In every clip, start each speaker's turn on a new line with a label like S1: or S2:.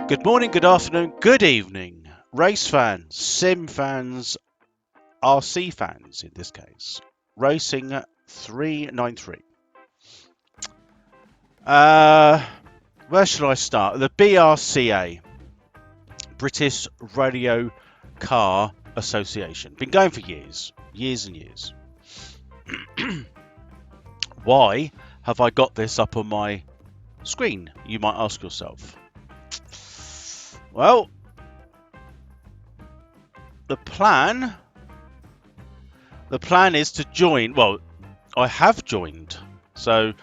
S1: Good morning, good afternoon, good evening, race fans, sim fans, RC fans in this case. Racing 393. Where shall I start? The BRCA, British Radio Car Association. Been going for years and years. Why have I got this up on my screen, you might ask yourself? Well, the plan is to join. Well, I have joined. So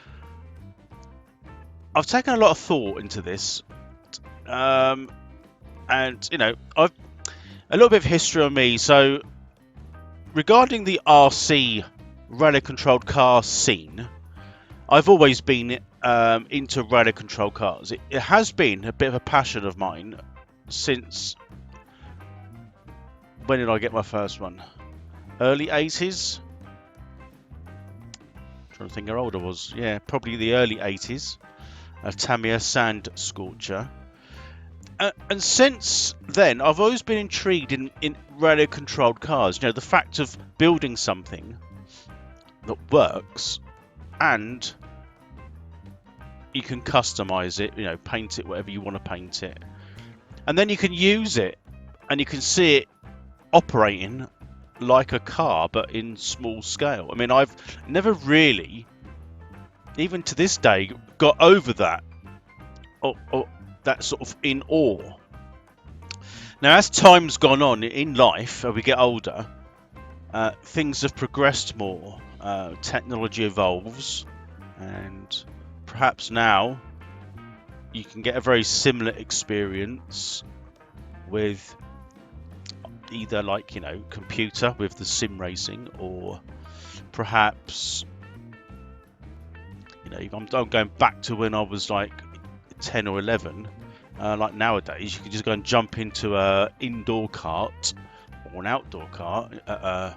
S1: I've taken a lot of thought into this. And I've a little bit of history on me. So regarding the RC rally controlled car scene, I've always been into rally controlled cars. It has been a bit of a passion of mine since, when did I get my first one? Early 80s? Trying to think how old I was. Yeah, probably the early 80s. A Tamiya Sand Scorcher. And since then, I've always been intrigued in rally controlled cars. You know, the fact of building something that works and you can customize it, you know, paint it whatever you want to paint it. And then you can use it and you can see it operating like a car, but in small scale. I mean, I've never really, even to this day, got over that. Or that sort of in awe. Now, as time's gone on in life, as we get older, things have progressed more. Technology evolves, and perhaps now you can get a very similar experience with either, like, you know, computer with the sim racing, or perhaps, you know, I'm going back to when I was like 10 or 11. Like nowadays, you can just go and jump into a indoor cart or an outdoor cart at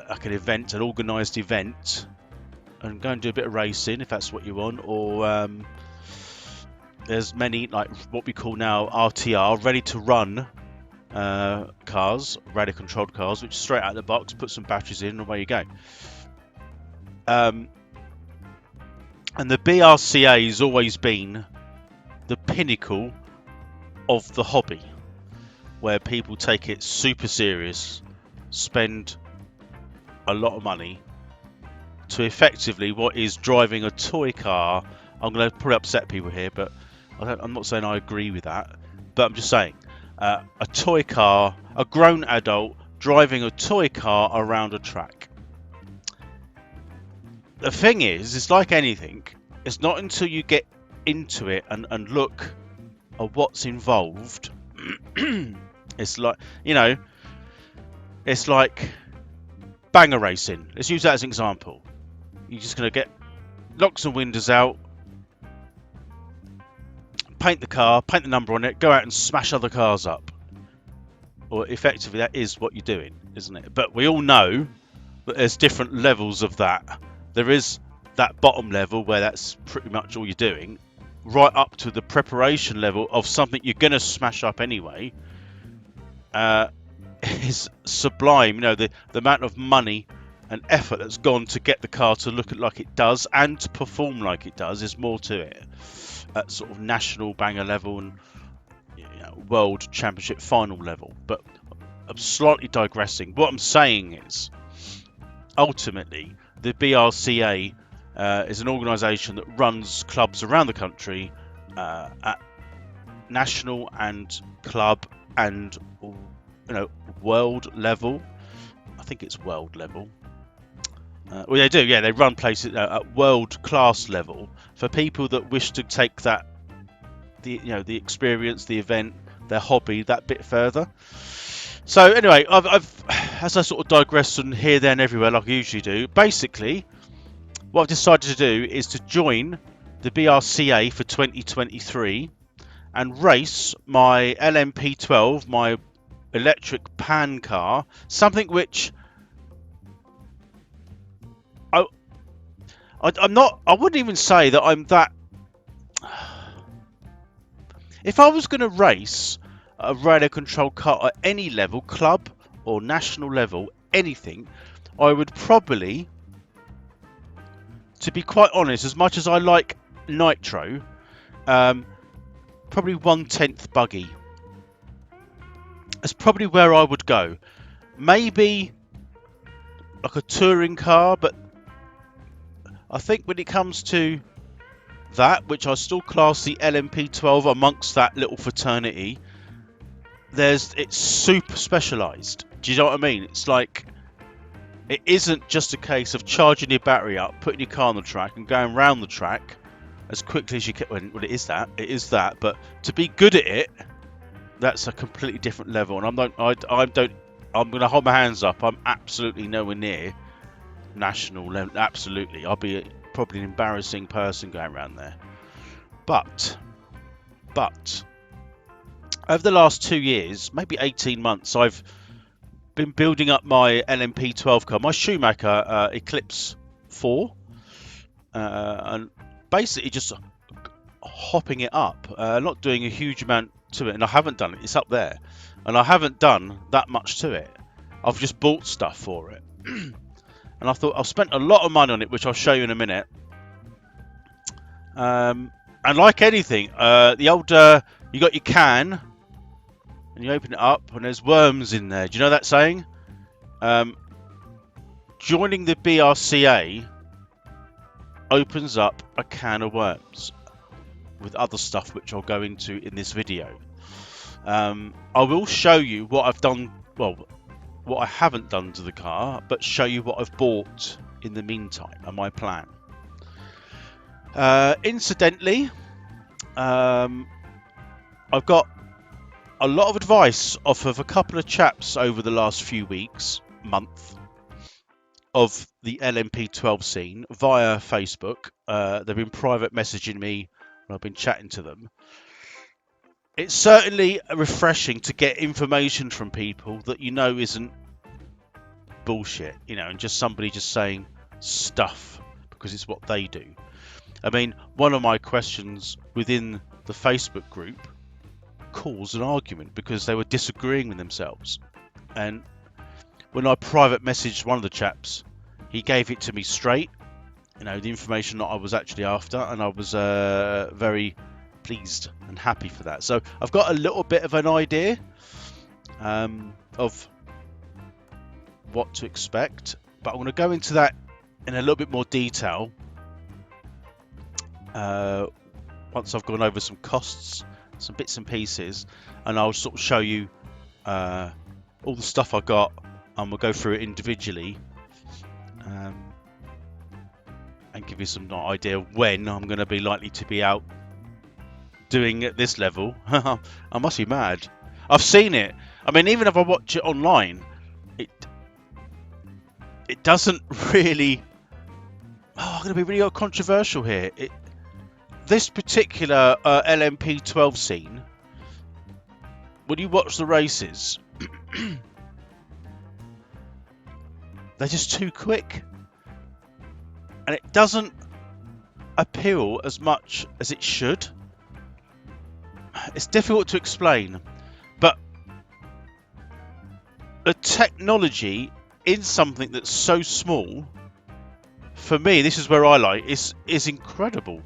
S1: like an event, an organised event, and go and do a bit of racing if that's what you want. Or there's many, like what we call now RTR, ready to run cars, radio controlled cars, which straight out of the box, put some batteries in, and away you go. And the BRCA has always been the pinnacle of the hobby, where people take it super serious, spend a lot of money to effectively what is driving a toy car. I'm going to probably upset people here, but I'm not saying I agree with that, but I'm just saying a toy car, a grown adult driving a toy car around a track. The thing is, it's like anything, it's not until you get into it and look at what's involved. It's like, you know, it's like banger racing. Let's use that as an example. You're just going to get locks and windows out, paint the car, paint the number on it, go out and smash other cars up. Or effectively, that is what you're doing, isn't it? But we all know that there's different levels of that. There is that bottom level where that's pretty much all you're doing, right up to the preparation level of something you're going to smash up anyway. Is sublime. You know, the amount of money and effort that's gone to get the car to look like it does and to perform like it does. Is more to it at sort of national banger level and, you know, world championship final level. But I'm slightly digressing. What I'm saying is, ultimately, the BRCA is an organisation that runs clubs around the country at national and club and, you know, world level. I think it's world level. Well, they do, yeah. They run places at world class level for people that wish to take that, the experience, the event, their hobby that bit further. So anyway, I've as I sort of digress from here, there, and everywhere like I usually do. Basically, what I've decided to do is to join the BRCA for 2023 and race my LMP12, my electric pan car, something which I'm not. I wouldn't even say that I'm that. If I was going to race a radio control car at any level, club or national level, anything, I would probably, to be quite honest, as much as I like nitro, probably 1/10 buggy. That's probably where I would go. Maybe like a touring car, but I think when it comes to that, which I still class the LMP12 amongst that little fraternity, it's super specialised. Do you know what I mean? It's like, it isn't just a case of charging your battery up, putting your car on the track and going round the track as quickly as you can. Well, it is that, but to be good at it, that's a completely different level. And I'm going to hold my hands up. I'm absolutely nowhere near national level. Absolutely. I'll be probably an embarrassing person going around there. But over the last 2 years, maybe 18 months, I've been building up my LMP12 car, my Schumacher Eclipse 4, and basically just hopping it up, not doing a huge amount to it, and I haven't done it. It's up there, and I haven't done that much to it. I've just bought stuff for it, and I thought I've spent a lot of money on it, which I'll show you in a minute. And like anything, the old you got your can, and you open it up, and there's worms in there. Do you know that saying? Joining the BRCA opens up a can of worms with other stuff which I'll go into in this video. I will show you what I've done, well, what I haven't done to the car, but show you what I've bought in the meantime and my plan. Incidentally, I've got a lot of advice off of a couple of chaps over the last few weeks, month, of the LMP12 scene via Facebook. They've been private messaging me when I've been chatting to them. It's certainly refreshing to get information from people that you know isn't bullshit, you know, and just somebody just saying stuff because it's what they do. I mean, one of my questions within the Facebook group caused an argument because they were disagreeing with themselves. And when I private messaged one of the chaps, he gave it to me straight, you know, the information that I was actually after, and I was very pleased and happy for that. So I've got a little bit of an idea of what to expect, but I'm going to go into that in a little bit more detail once I've gone over some costs, some bits and pieces, and I'll sort of show you all the stuff I got, and we'll go through it individually and give you some idea of when I'm going to be likely to be out doing at this level. I must be mad. I've seen it. I mean, even if I watch it online, it doesn't really. I'm going to be really controversial here. This particular LMP12 scene, when you watch the races, they're just too quick, and it doesn't appeal as much as it should. It's difficult to explain, but the technology in something that's so small, for me, this is where I like, is incredible.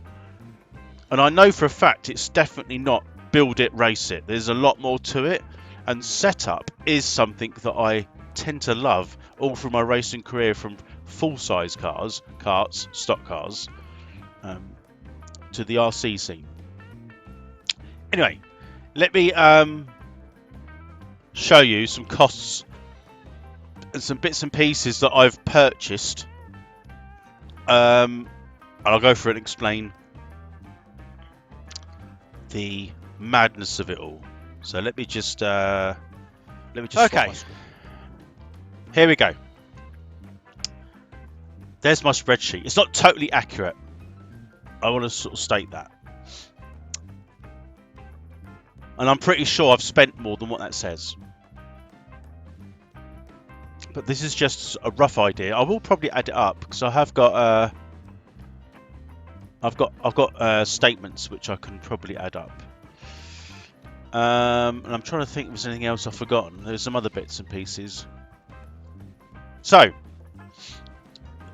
S1: And I know for a fact it's definitely not build it, race it. There's a lot more to it, and setup is something that I tend to love all through my racing career, from full-size cars, karts, stock cars, to the RC scene. Anyway, let me show you some costs and some bits and pieces that I've purchased, and I'll go through it and explain the madness of it all. So let me just okay. Here we go. There's my spreadsheet. It's not totally accurate. I want to sort of state that. And I'm pretty sure I've spent more than what that says. But this is just a rough idea. I will probably add it up because I have got I've got statements which I can probably add up. And I'm trying to think if there's anything else I've forgotten. There's some other bits and pieces. So,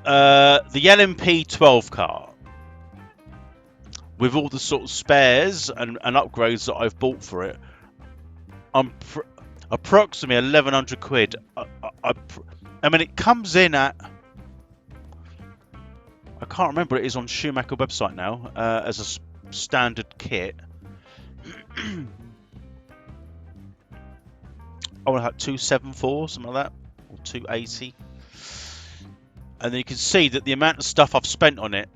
S1: the LMP 12 car, with all the sort of spares and upgrades that I've bought for it, I'm approximately 1,100 quid. I mean, it comes in at, I can't remember, it is on Schumacher website now, as a standard kit. I want to have 274, something like that, or 280. And then you can see that the amount of stuff I've spent on it,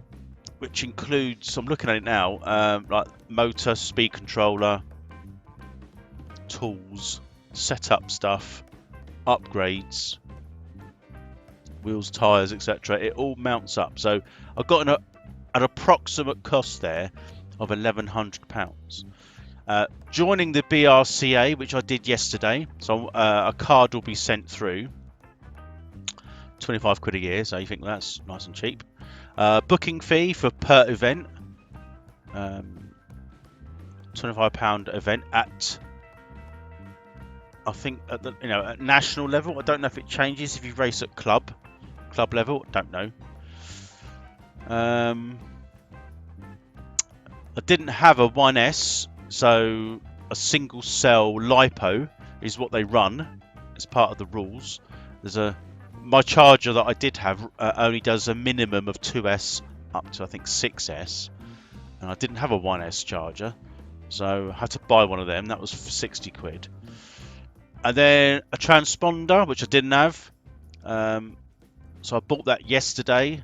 S1: which includes, I'm looking at it now, like motor, speed controller, tools, setup stuff, upgrades, wheels, tyres, etc. It all mounts up. So I've got an approximate cost there of £1,100. Joining the BRCA, which I did yesterday, so a card will be sent through. 25 quid a year, so you think that's nice and cheap. Booking fee for per event, £25 event at, I think at the at national level. I don't know if it changes if you race at club level. I don't know. I didn't have a 1S, so a single cell lipo is what they run as part of the rules. My charger that I did have only does a minimum of 2S up to I think 6S, and I didn't have a 1S charger, so I had to buy one of them. That was for 60 quid. And then a transponder, which I didn't have, so I bought that yesterday.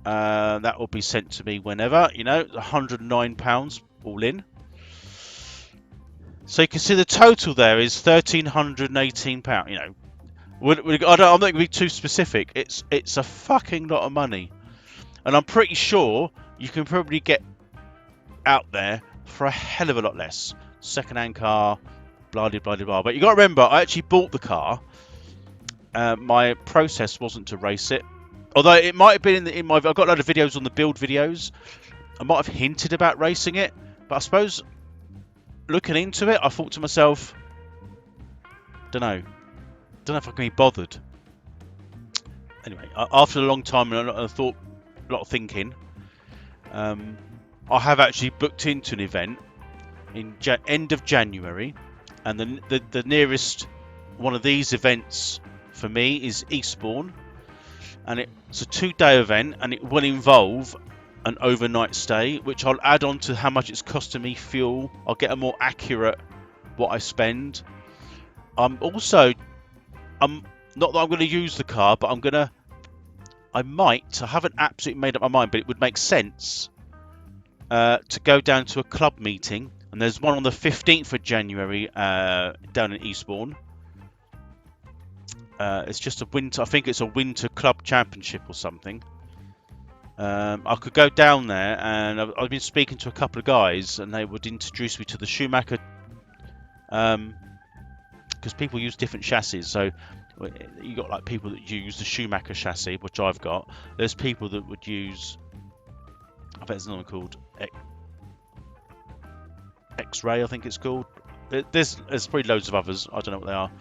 S1: That will be sent to me whenever, £109 all in. So you can see the total there is £1,318. I'm not going to be too specific. It's a fucking lot of money, and I'm pretty sure you can probably get out there for a hell of a lot less. Second-hand car, blah blah blah blah. But you got to remember, I actually bought the car. My process wasn't to race it, although it might have been in my. I've got a lot of videos on the build videos. I might have hinted about racing it, but I suppose looking into it, I thought to myself, don't know if I can be bothered. Anyway, after a long time and a lot of thinking, I have actually booked into an event in end of January, and the nearest one of these events for me is Eastbourne, and it's a 2-day event, and it will involve an overnight stay, which I'll add on to how much it's costing me fuel. I'll get a more accurate what I spend. I'm not that I'm going to use the car, but I haven't absolutely made up my mind, but it would make sense to go down to a club meeting, and there's one on the 15th of January down in Eastbourne. It's just I think it's a winter club championship or something. I could go down there, and I've been speaking to a couple of guys, and they would introduce me to the Schumacher, because people use different chassis. So you got like people that use the Schumacher chassis, which I've got. There's people that would use, I think there's another called X-Ray, I think it's called. There's probably loads of others, I don't know what they are.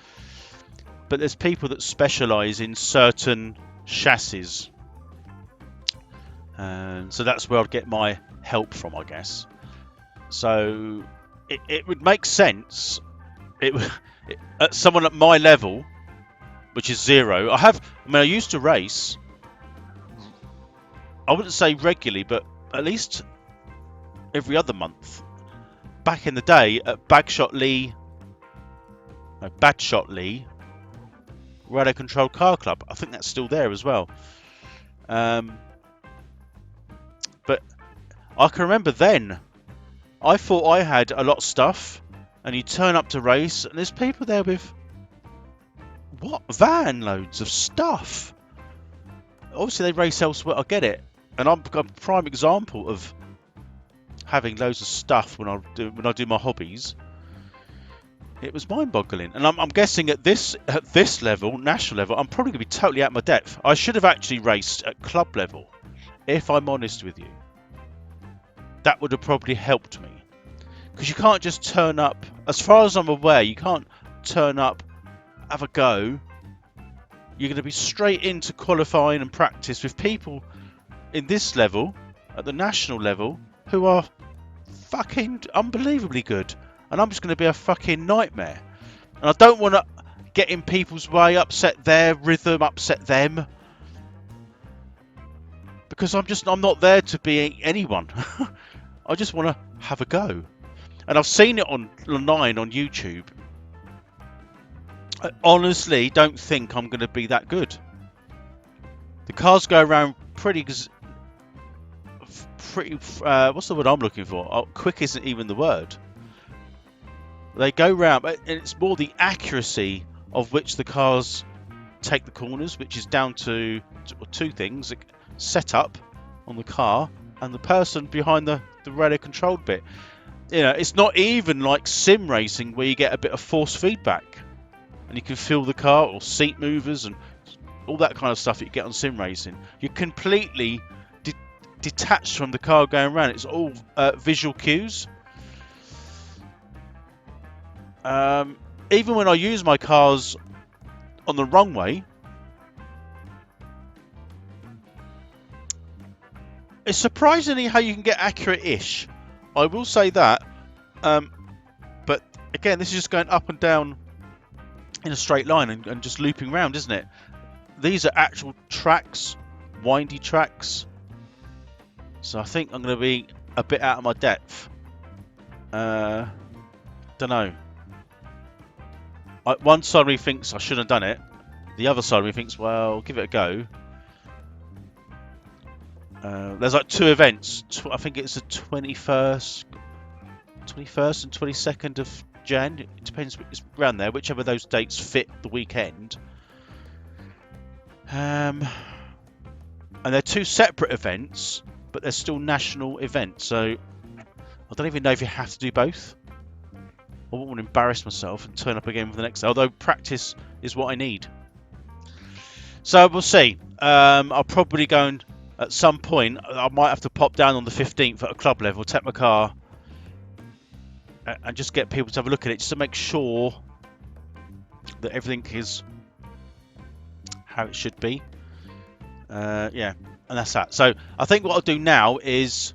S1: But there's people that specialise in certain chassis. So that's where I'd get my help from, I guess. So it would make sense. At someone at my level, which is 0, I used to race, I wouldn't say regularly, but at least every other month. Back in the day at Badshot Lee Radio Control Car Club. I think that's still there as well. But I can remember then, I thought I had a lot of stuff, and you turn up to race, and there's people there with van loads of stuff. Obviously they race elsewhere, I get it, and I'm a prime example of having loads of stuff when I do my hobbies. It was mind-boggling, and I'm guessing at this level, national level, I'm probably going to be totally out of my depth. I should have actually raced at club level, if I'm honest with you. That would have probably helped me, because you can't just turn up. As far as I'm aware, you can't turn up, have a go. You're going to be straight into qualifying and practice with people in this level, at the national level, who are fucking unbelievably good, and I'm just going to be a fucking nightmare. And I don't want to get in people's way, upset their rhythm, upset them, because I'm not there to be anyone. I just want to have a go. And I've seen it online on YouTube. I honestly don't think I'm going to be that good. The cars go around pretty what's the word I'm looking for? Oh, quick isn't even the word. They go round, and it's more the accuracy of which the cars take the corners, which is down to two things: setup on the car and the person behind the radio controlled bit. You know, it's not even like sim racing where you get a bit of force feedback and you can feel the car, or seat movers and all that kind of stuff that you get on sim racing. You're completely detached from the car going around. It's all visual cues. Even when I use my cars on the wrong way, it's surprisingly how you can get accurate-ish. I will say that. But again, this is just going up and down in a straight line and just looping around, isn't it? These are actual tracks, windy tracks. So I think I'm going to be a bit out of my depth. Don't know. One side of me thinks I shouldn't have done it. The other side of me thinks, well, give it a go. There's like two events. I think it's the 21st and 22nd of Jan. It depends. It's around there. Whichever those dates fit the weekend. And they're two separate events, but they're still national events. So I don't even know if you have to do both. I wouldn't want to embarrass myself and turn up again for the next day. Although practice is what I need. So we'll see. I'll probably go and at some point I might have to pop down on the 15th at a club level, take my car, and just get people to have a look at it, just to make sure that everything is how it should be. Yeah, and that's that. So I think what I'll do now is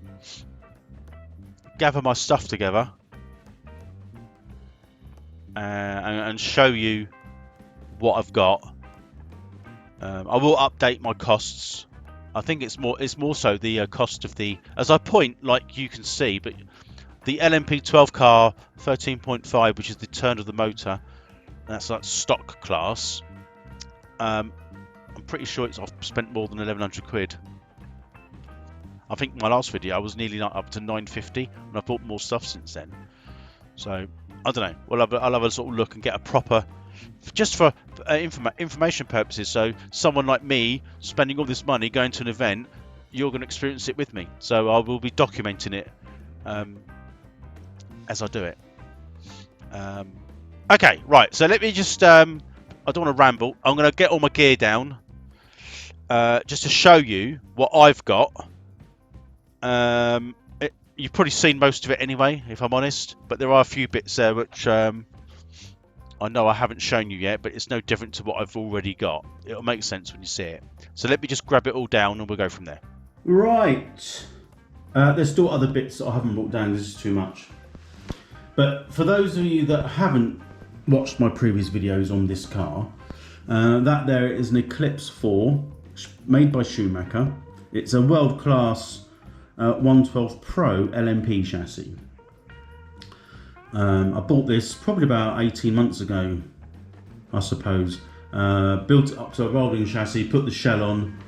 S1: gather my stuff together and show you what I've got. I will update my costs. I think it's more so the cost of the, as I point, like you can see, but the LMP12 car 13.5, which is the turn of the motor, that's like stock class. I'm pretty sure I've spent more than 1,100 quid. I think my last video I was nearly up to 950, and I've bought more stuff since then. So I don't know. Well, I'll have a sort of look and get a proper, just for information purposes. So someone like me spending all this money going to an event, you're going to experience it with me. So I will be documenting it as I do it. Okay, right. So let me just. I don't want to ramble. I'm going to get all my gear down, just to show you what I've got. You've probably seen most of it anyway, if I'm honest. But there are a few bits there which I know I haven't shown you yet, but it's no different to what I've already got. It'll make sense when you see it. So let me just grab it all down and we'll go from there.
S2: Right. There's still other bits that I haven't brought down. This is too much. But for those of you that haven't watched my previous videos on this car, that there is an Eclipse 4 made by Schumacher. It's a world-class 112 Pro LMP chassis. I bought this probably about 18 months ago, I suppose. Built it up to a rolling chassis, put the shell on.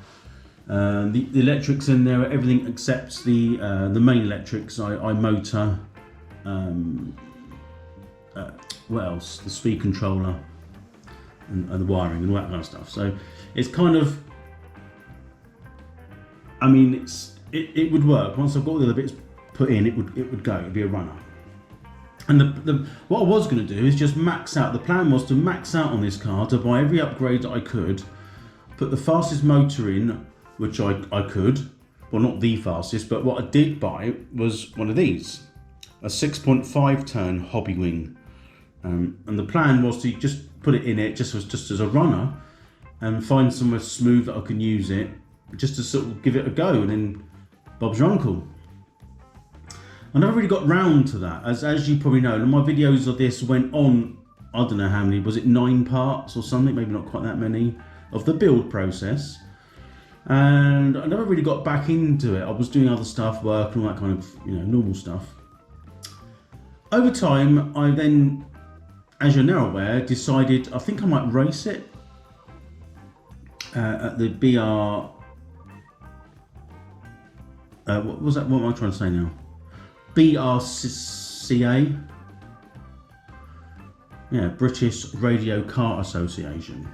S2: The electrics in there, everything except the main electrics, motor. What else? The speed controller and the wiring and all that kind of stuff. So it's kind of, I mean, it would work once I've got the other bits put in. It would go. It'd be a runner. And what I was going to do is just max out. The plan was to max out on this car, to buy every upgrade that I could, put the fastest motor in, which I could. Well, not the fastest, but what I did buy was one of these. a 6.5 turn hobby wing. And the plan was to just put it in it just as a runner and find somewhere smooth that I can use it, just to sort of give it a go, and then Bob's your uncle. I never really got round to that, as you probably know. My videos of this went on, I don't know how many, was it 9 parts or something, maybe not quite that many, of the build process. And I never really got back into it. I was doing other stuff, work and all that kind of, normal stuff. Over time, I then, as you're now aware, decided I think I might race it at the what was that? What am I trying to say now? BRCA, British Radio Car Association.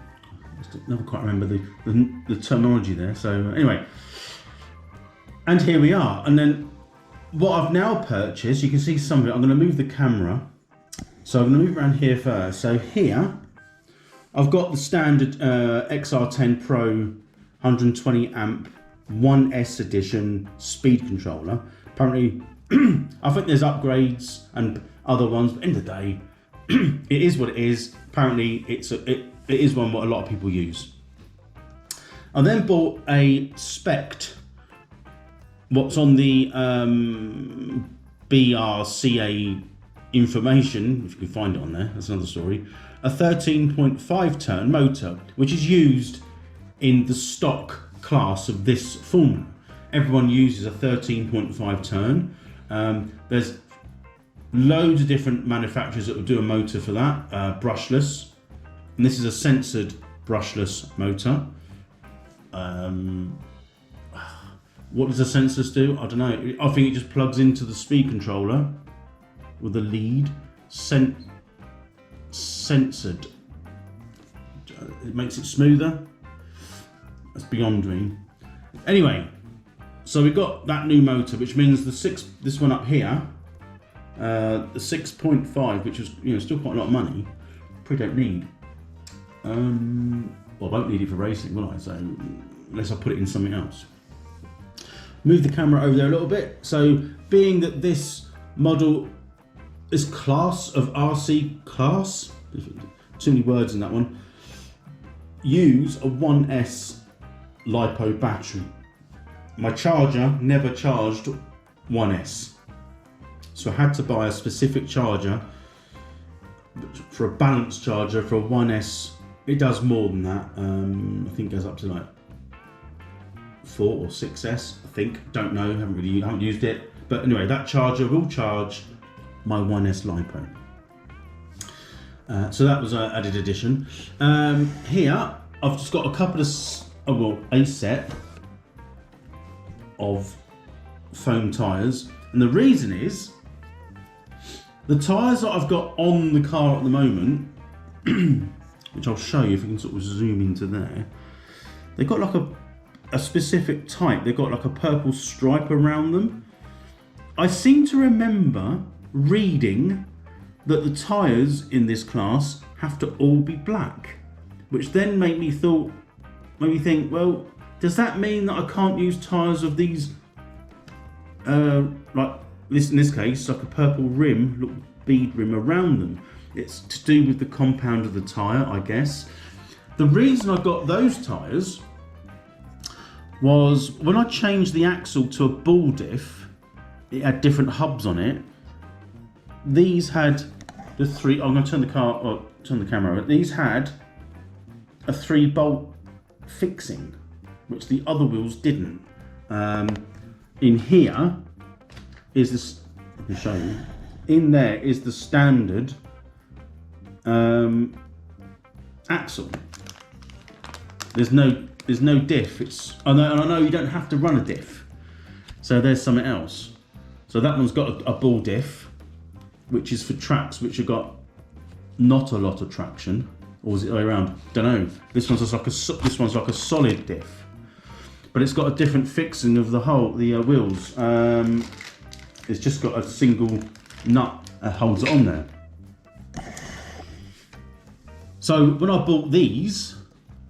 S2: I never quite remember the terminology there. So anyway, and here we are. And then what I've now purchased, you can see some of it. I'm going to move the camera. So I'm going to move around here first. So here, I've got the standard XR10 Pro 120 amp 1S edition speed controller. Apparently, I think there's upgrades and other ones, but at the end of the day, it is what it is. Apparently, it is what a lot of people use. I then bought a Spect, what's on the BRCA information, if you can find it on there, that's another story, a 13.5 turn motor, which is used in the stock class of this formula. Everyone uses a 13.5 turn. There's loads of different manufacturers that will do a motor for that, brushless. And this is a censored brushless motor. What does the sensors do? I don't know. I think it just plugs into the speed controller with a lead. Censored. It makes it smoother. That's beyond me. Anyway, so we've got that new motor, which means this one up here, the 6.5, which is still quite a lot of money. Probably don't need. Well, I won't need it for racing, will I? So unless I put it in something else. Move the camera over there a little bit. So being that this model is class of RC class, too many words in that one, use a 1S LiPo battery. My charger never charged 1S, so I had to buy a specific charger for a balanced charger for a 1S. It does more than that. I think it goes up to like 4 or 6S. I think, don't know, haven't used it. But anyway, that charger will charge my 1S LiPo. So that was an added addition. Here, I've just got a couple of, a set of foam tyres. And the reason is, the tyres that I've got on the car at the moment, which I'll show you if we can sort of zoom into there, they've got like a specific type. They've got like a purple stripe around them. I seem to remember reading that the tyres in this class have to all be black, which then made me think, well, does that mean that I can't use tyres of these, like this in this case, like a purple rim, little bead rim around them? It's to do with the compound of the tyre, I guess. The reason I got those tyres was when I changed the axle to a ball diff, it had different hubs on it. These had the 3, I'm going to turn the camera over. These had a 3-bolt fixing, which the other wheels didn't. In here is this, let me show you. In there is the standard axle. There's no diff. And I know you don't have to run a diff. So there's something else. So that one's got a ball diff, which is for tracks which have got not a lot of traction, or is it the way around? Don't know. This one's like a solid diff, but it's got a different fixing of the wheels. It's just got a single nut that holds it on there. So when I bought these,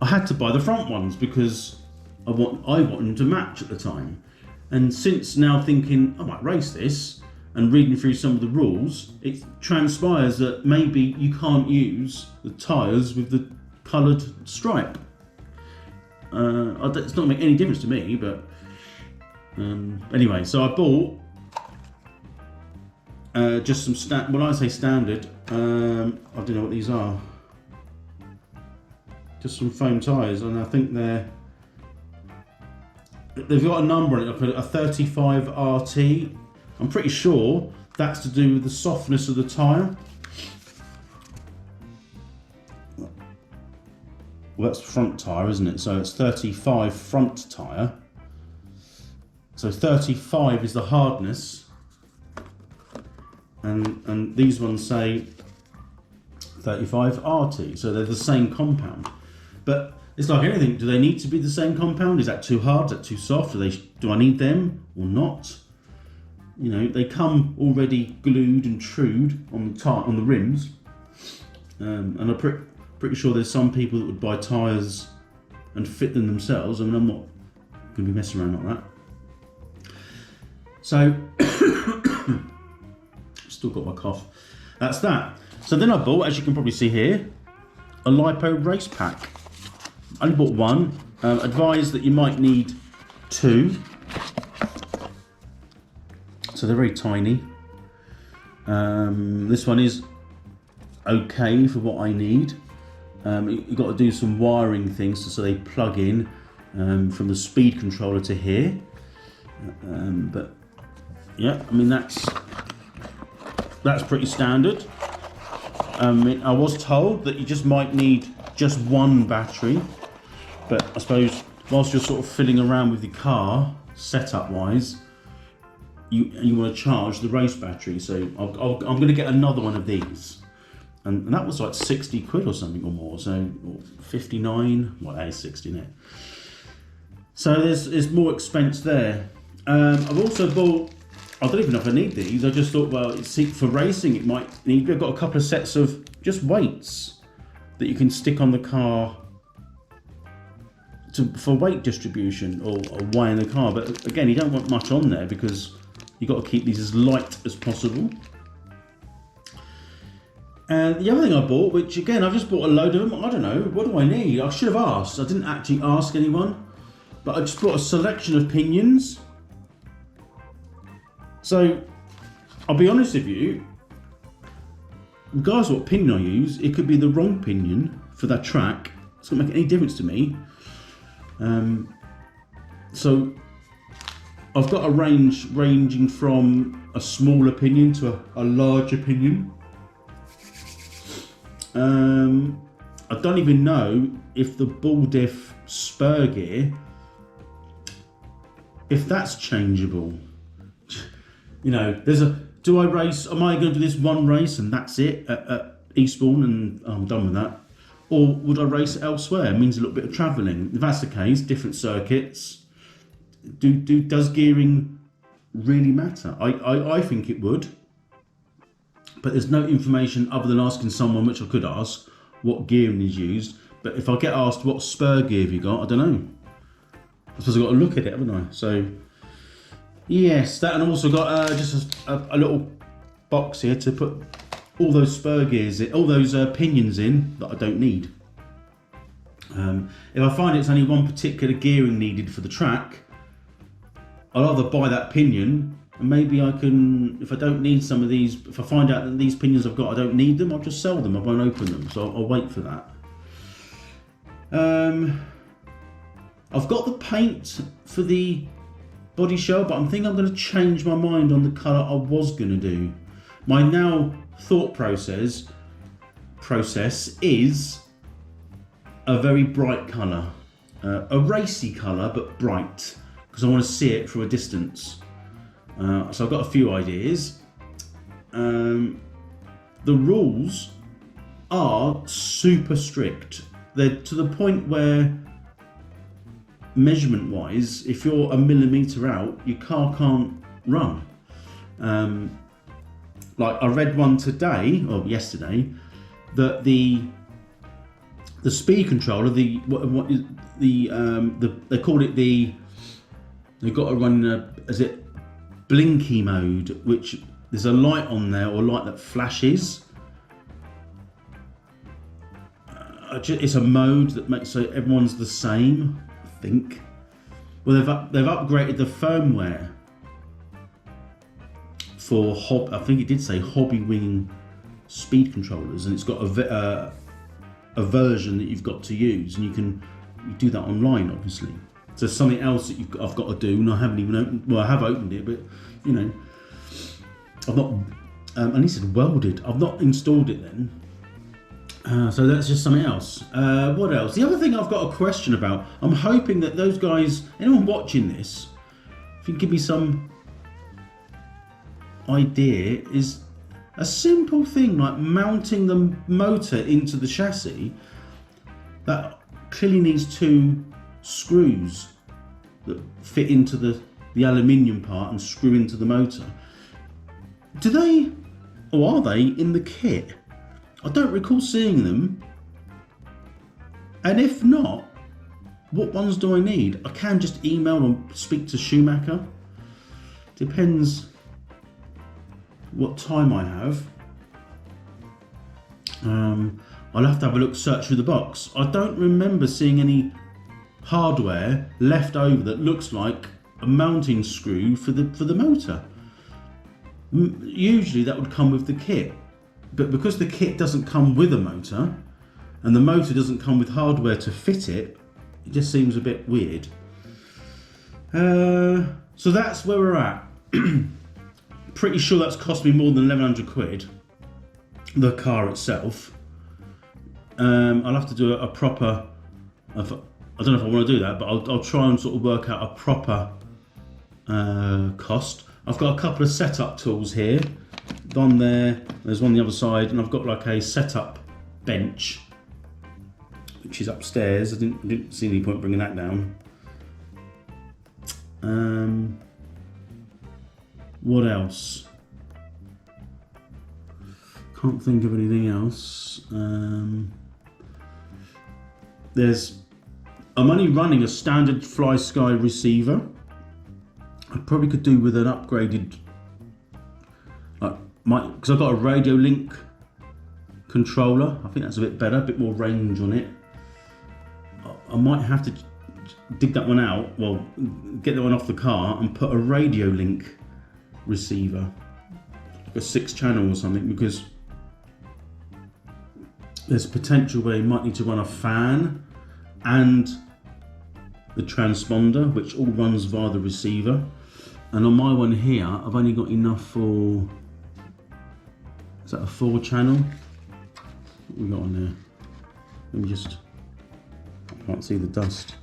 S2: I had to buy the front ones because I want them to match at the time. And since now thinking I might race this, and reading through some of the rules, it transpires that maybe you can't use the tyres with the coloured stripe. It's not going to make any difference to me, but anyway, so I bought just some when I say standard, I don't know what these are. Just some foam tyres, and I think they've got a number on it, a 35 RT. I'm pretty sure that's to do with the softness of the tyre. Well, that's front tyre, isn't it? So it's 35 front tyre. So 35 is the hardness. And these ones say 35 RT. So they're the same compound. But it's like anything. Do they need to be the same compound? Is that too hard? Is that too soft? Do I need them or not? You know, they come already glued and trued on the rims. And I'm pretty sure there's some people that would buy tyres and fit them themselves. I mean, I'm not going to be messing around like that. So, still got my cough. That's that. So then I bought, as you can probably see here, a lipo race pack. I only bought one. Advised that you might need 2. So they're very tiny. This one is okay for what I need. You've got to do some wiring things so they plug in from the speed controller to here. But yeah, I mean that's pretty standard. I was told that you just might need just one battery, but I suppose whilst you're sort of fiddling around with your car setup wise, you want to charge the race battery. So I'm going to get another one of these. And that was like 60 quid or something or more, so 59, well that is 60 now. So there's more expense there. I've also bought, I don't even know if I need these, I just thought, well, for racing it might need, I've got a couple of sets of just weights that you can stick on the car for weight distribution or weighing the car. But again, you don't want much on there because you've got to keep these as light as possible. And the other thing I bought, which again, I've just bought a load of them. I don't know, what do I need? I should have asked. I didn't actually ask anyone, but I just bought a selection of pinions. So, I'll be honest with you, regardless of what pinion I use, it could be the wrong pinion for that track. It's not going to make any difference to me. So, I've got a range ranging from a smaller pinion to a larger pinion. I don't even know if the ball diff spur gear, if that's changeable. You know, do I race, am I going to do this one race and that's it at Eastbourne and I'm done with that? Or would I race elsewhere? It means a little bit of travelling. If that's the case, different circuits. Does gearing really matter? I think it would. But there's no information other than asking someone, which I could ask, what gearing is used. But if I get asked what spur gear have you got, I don't know. I suppose I've got to look at it, haven't I? So, yes, that, and I've also got just a little box here to put all those spur gears in, all those pinions in that I don't need. If I find it's only one particular gearing needed for the track, I'll either buy that pinion, and maybe I can, if I don't need some of these, if I find out that these pinions I've got, I don't need them, I'll just sell them, I won't open them, so I'll wait for that. I've got the paint for the body shell, but I'm thinking I'm going to change my mind on the colour I was going to do. My now thought process is a very bright colour, a racy colour but bright, because I want to see it from a distance. So I've got a few ideas. The rules are super strict. They're to the point where, measurement wise, if you're a millimetre out, your car can't run. Like I read one today, or yesterday, that the speed controller, they called it they've got to run is it blinky mode, which there's a light on there, or a light that flashes. It's a mode that makes so everyone's the same, I think. Well, they've upgraded the firmware for I think it did say hobby wing speed controllers, and it's got a version that you've got to use, and you do that online, obviously. So something else that I've got to do, and I haven't even opened. Well, I have opened it, but you know, I've not. And he said welded. I've not installed it then. So that's just something else. What else? The other thing I've got a question about. I'm hoping that those guys, anyone watching this, if you can give me some idea, is a simple thing like mounting the motor into the chassis that clearly needs 2 screws that fit into the aluminium part and screw into the motor. Do they, or are they in the kit? I don't recall seeing them. And if not, what ones do I need? I can just email or speak to Schumacher. Depends what time I have. I'll have to have a look, search through the box. I don't remember seeing any hardware left over that looks like a mounting screw for the motor. Usually that would come with the kit, but because the kit doesn't come with a motor and the motor doesn't come with hardware to fit it, it just seems a bit weird. So that's where we're at. Pretty sure that's cost me more than 1,100 quid, the car itself. I'll have to do a proper, I don't know if I want to do that, but I'll try and sort of work out a proper cost. I've got a couple of setup tools here. One there, there's one on the other side, and I've got like a setup bench, which is upstairs. I didn't see any point bringing that down. What else? Can't think of anything else. I'm only running a standard FlySky receiver. I probably could do with an upgraded, because I've got a radio link controller. I think that's a bit better, a bit more range on it. I might have to dig that one out, well, get that one off the car and put a radio link receiver, like a 6-channel or something, because there's potential where you might need to run a fan and the transponder, which all runs via the receiver. And on my one here, I've only got enough for, is that a 4-channel? What we got on there? Let me just, I can't see the dust.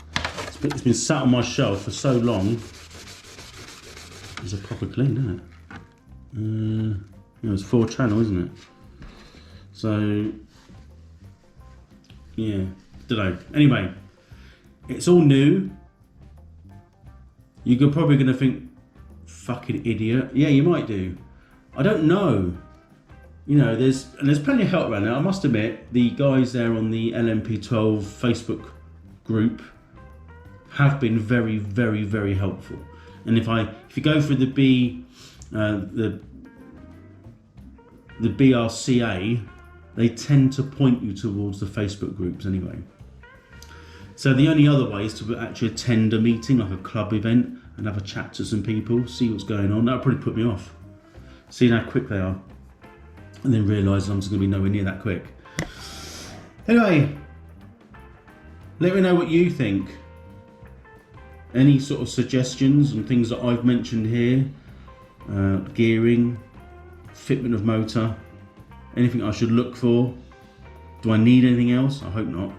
S2: It's been sat on my shelf for so long. It's a proper clean, isn't it? It's 4-channel, isn't it? So, yeah, don't know. Anyway, it's all new. You're probably going to think, fucking idiot. Yeah, you might do. I don't know. You know, there's plenty of help around there. I must admit, the guys there on the LMP12 Facebook group have been very, very, very helpful. And if you go through the BRCA, they tend to point you towards the Facebook groups anyway. So the only other way is to actually attend a meeting, like a club event, and have a chat to some people, see what's going on. That'll probably put me off, seeing how quick they are, and then realise I'm just going to be nowhere near that quick. Anyway, let me know what you think. Any sort of suggestions and things that I've mentioned here, gearing, fitment of motor, anything I should look for. Do I need anything else? I hope not.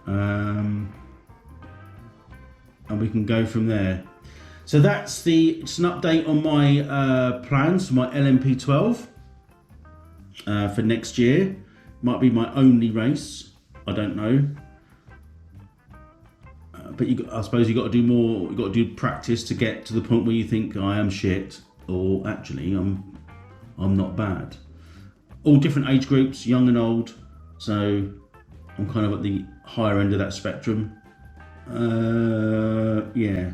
S2: And we can go from there. So it's an update on my plans for my LMP12 for next year. Might be my only race, I don't know. But I suppose you've got to do more, you've got to do practice to get to the point where you think I am shit, or actually I'm not bad. All different age groups, young and old, so I'm kind of at the higher end of that spectrum. Yeah.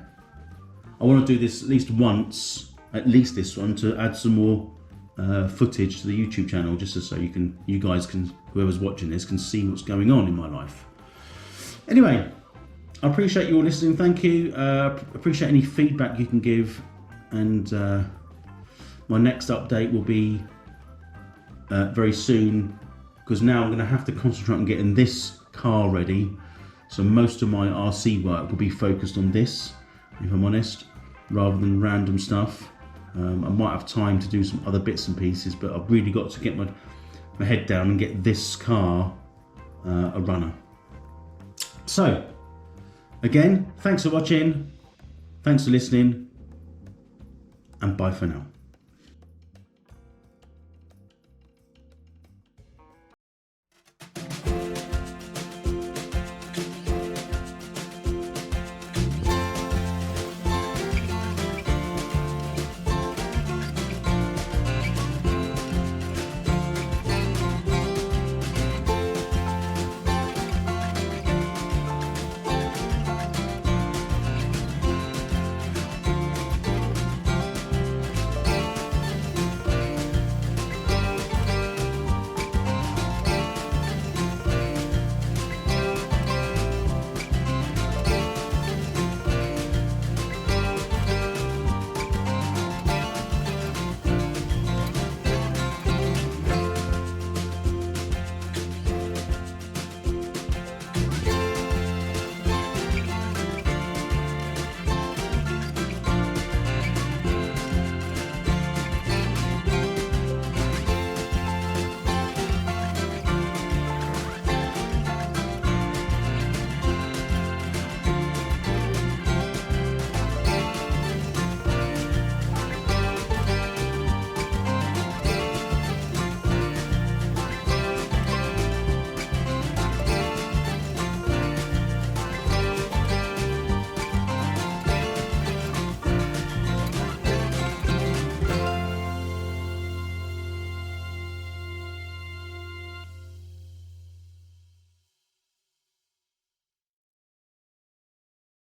S2: I want to do this at least once, at least this one, to add some more footage to the YouTube channel, just so you guys can, whoever's watching this, can see what's going on in my life. Anyway, I appreciate you all listening. Thank you. Appreciate any feedback you can give, and my next update will be very soon, because now I'm going to have to concentrate on getting this car ready. So most of my RC work will be focused on this, if I'm honest, rather than random stuff. I might have time to do some other bits and pieces, but I've really got to get my head down and get this car a runner. So, again, thanks for watching, thanks for listening, and bye for now.